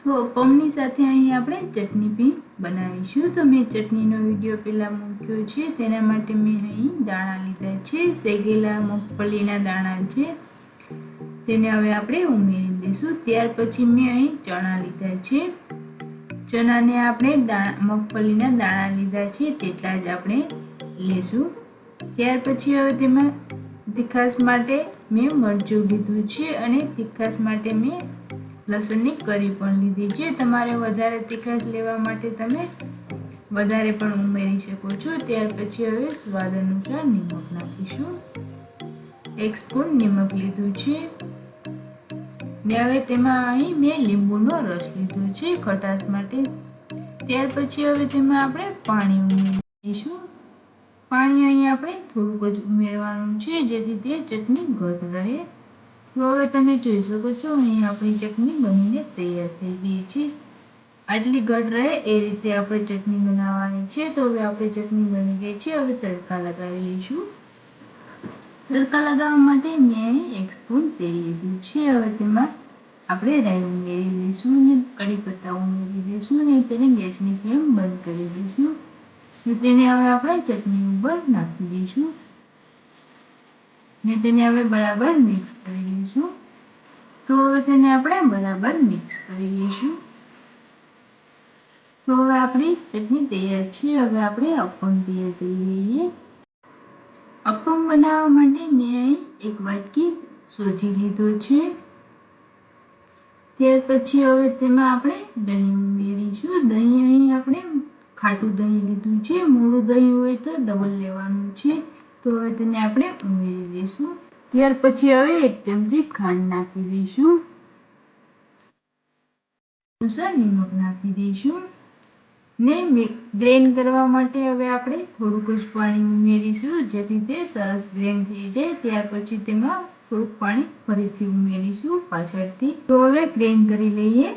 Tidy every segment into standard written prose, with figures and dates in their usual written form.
તો અપમની સાથે અહીં આપણે ચટણી બી બનાવીશું. તો મેં ચટણીનો વિડીયો પહેલાં મૂક્યો છે. તેના માટે મેં અહીં દાણા લીધા છે, શેકેલા મગફળીના દાણા છે. તેને હવે આપણે ઉમેરી દઈશું. ત્યાર પછી મેં અહીં ચણા લીધા છે. ચણાને આપણે મગફળીના દાણા લીધા છે તેટલા જ આપણે લેશું. ત્યાર પછી હવે તેમાં તીખાશ માટે મેં મરચું લીધું છે અને તીખાશ માટે મેં લસણની કરી પણ લીધી છે. તમારે વધારે તીખાશ લેવા માટે તમે વધારે પણ ઉમેરી શકો છો. ત્યાર પછી હવે સ્વાદ અનુસાર નિમક નાખીશું. 1 સ્પૂન નિમક લીધું છે ને હવે તેમાં અહીં મેં લીંબુનો રસ લીધો છે ખટાશ માટે. ત્યાર પછી હવે તેમાં આપણે પાણી ઉમેરીશું. પાણી અહીં આપણે થોડુંક જ ઉમેરવાનું છે જેથી તે ચટણી ઘટ રહે. તો હવે તમે જોઈ શકો છો અહીં આપણી ચટણી બનીને તૈયાર થઈ ગઈ છે. આટલી ઘટ રહે એ રીતે આપણે ચટણી બનાવવાની છે. તો હવે આપણી ચટણી બની ગઈ છે. હવે તડકા લગાવી લઈશું. તડકા લગાવવા માટે મેં 1 સ્પૂન તેલ લીધું છે. હવે તેમાં આપણે રાઈ ઉમેરી દઈશું અને કડી પત્તા ઉમેરી દઈશું અને તેને ગેસની ફ્લેમ બંધ કરી દઈશું. તેને હવે આપણે ચટણી ઉપર નાખી દઈશું ને તેને હવે બરાબર મિક્સ કરી દઈશું. તો હવે તેને આપણે બરાબર મિક્સ કરી દઈશું. તો હવે આપણી ચટણી તૈયાર છે. હવે આપણે અપમ તૈયાર કરી લઈએ. અપમ બનાવવા માટે મેં અહીં 1 વાટકી સોજી લીધો છે. ત્યાર પછી હવે તેમાં આપણે દહીં ઉમેરીશું. દહીં અહીં આપણે ખાટું દહીં લીધું છે. મોળું દહીં હોય તો ડબલ લેવાનું છે. તો હવે તેને આપણે ઉમેરી દઈશું. ત્યાર પછી હવે 1 ચમચી ખાંડ નાખી દઈશું. અનુસાર નિમક નાખી દઈશું ને ગ્રેન્ડ કરવા માટે હવે આપણે થોડુંક જ પાણી ઉમેરીશું જેથી તે સરસ ગ્રેન્ડ થઈ જાય. ત્યાર પછી તેમાં થોડુંક પાણી ફરીથી ઉમેરીશું પાછળથી. તો હવે ગ્રેન્ડ કરી લઈએ.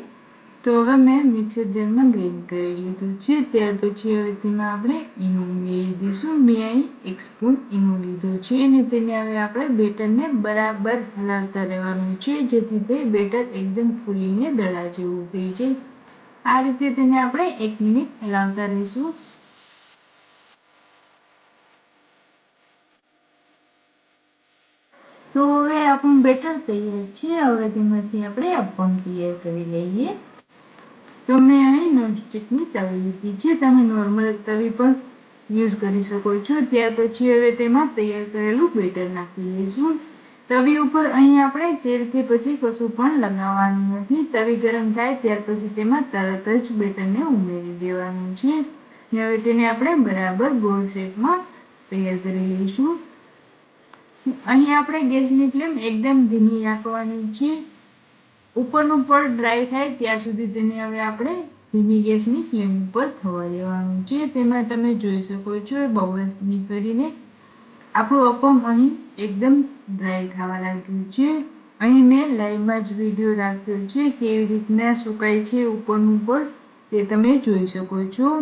તો હવે મેં મિક્સર જારમાં ગ્રેન્ડ કરી લીધું છે. ત્યાર પછી હવે તેમાં આપણે ઈનો ઉમેરી દઈશું. મેં અહીં 1 સ્પૂન ઈનો લીધો છે અને તેને હવે આપણે બેટરને બરાબર હલાવતા રહેવાનું છે જેથી તે બેટર એકદમ ફૂલીને દડા જેવું થઈ જાય. આ રીતે તેને આપણે 1 મિનિટ હલાવતા રહીશું. તો હવે આપણું બેટર તૈયાર છે. હવે તેમાંથી આપણે અપમ તૈયાર કરી લઈએ. તો મેં અહીં નોનસ્ટિકની તવી લીધી છે. તમે નોર્મલ તવી પણ યુઝ કરી શકો છો. ત્યાર પછી હવે તેમાં તૈયાર કરેલું બેટર નાખી દઈશું. તવી ઉપર અહીં આપણે તેલ કે પછી કશું પણ લગાવવાનું નથી. તવી ગરમ થાય ત્યાર પછી તેમાં તરત જ બેટરને ઉમેરી દેવાનું છે. હવે તેને આપણે બરાબર ગોળ શેપમાં તૈયાર કરી લઈશું. અહીં આપણે ગેસની ફ્લેમ એકદમ ધીમી રાખવાની છે. ઉપરનું પડ ડ્રાય થાય ત્યાં સુધી તેને હવે આપણે ધીમી ગેસની ફ્લેમ ઉપર થવા દેવાનું છે. તેમાં તમે જોઈ શકો છો બબલ્સ નીકળીને આપણું અપમ અહીં એકદમ ડ્રાય થવા લાગ્યું છે. અહીં મેં લાઈવમાં જ વિડીયો રાખ્યો છે કેવી રીતના સુકાય છે ઉપરનું પડ તે તમે જોઈ શકો છો.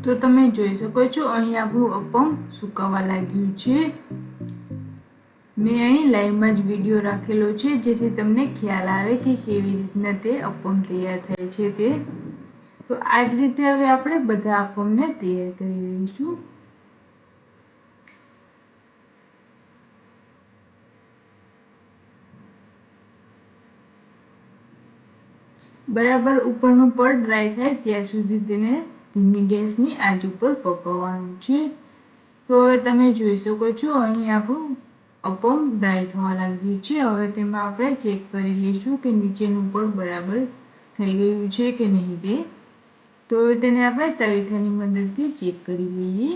તો તમે જોઈ શકો છો અહીં આપણું અપમ સુકાવા લાગ્યું છે. મેં અહીં લાઈવમાં જ વિડીયો રાખેલો છે જેથી તમને ખ્યાલ આવે કે કેવી રીતના તે અપમ તૈયાર થાય છે તે. તો આ જ રીતે હવે આપણે બધા અપમને તૈયાર કરી લઈશું. બરાબર ઉપરનું પડ ડ્રાય થાય ત્યાં સુધી તેને ધીમી ગેસની આંચ ઉપર પકવવાનું છે. તો હવે તમે જોઈ શકો છો અહીં આપણું અપમ ડ્રાય થવા લાગ્યું છે. હવે તેમાં આપણે ચેક કરી લઈશું કે નીચેનું પડ બરાબર થઈ ગયું છે કે નહીં તે. તો હવે તેને આપણે તવીથાની મદદથી ચેક કરી લઈએ.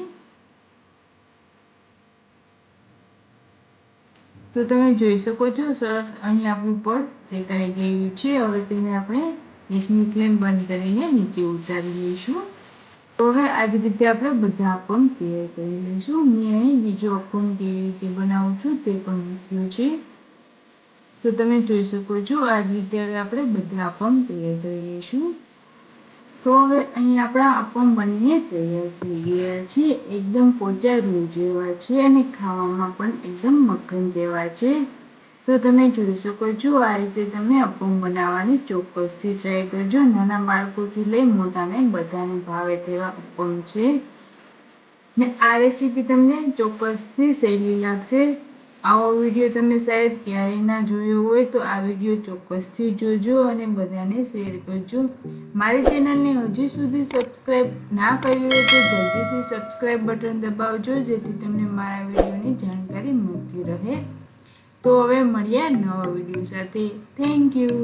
તો તમે જોઈ શકો છો સરસ અહીં આપણું પડ દેખાઈ ગયું છે. હવે તેને આપણે ગેસની ફ્લેમ બંધ કરીને નીચે ઉતારી લઈશું. તો હવે આ જ રીતે આપણે બધા અપમ તૈયાર કરી લઈશું. મેં અહીં બીજો અપમ કેવી રીતે બનાવું છું તે પણ મૂક્યો છે. તો તમે જોઈ શકો છો આ જ રીતે હવે આપણે બધા અપમ તૈયાર કરી લઈશું. તો તો હવે અહીં આપણા અપમ બનીને તૈયાર થઈ ગયા છે. એકદમ પોચા રૂ જેવા છે અને ખાવામાં પણ એકદમ મક્ખન જેવા છે. તો તમે જોઈ શકો છો આ રીતે તમે અપમ બનાવવાની ચોક્કસથી ટ્રાય કરજો. નાના બાળકોથી લઈ મોટાને બધાને ભાવે તેવા અપમ છે ને આ રેસીપી તમને ચોક્કસથી સહેલી લાગશે. આવો વિડીયો તમે શાયદ ક્યારેય ના જોયો હોય તો આ વિડીયો ચોક્કસથી જોજો અને બધાને શેર કરજો. મારી ચેનલને હજી સુધી સબસ્ક્રાઈબ ના કરી હોય તો જલ્દીથી સબસ્ક્રાઈબ બટન દબાવજો જેથી તમને મારા વિડીયોની જાણકારી મળતી રહે. તો હવે મળીએ નવા વિડીયો સાથે. Thank you.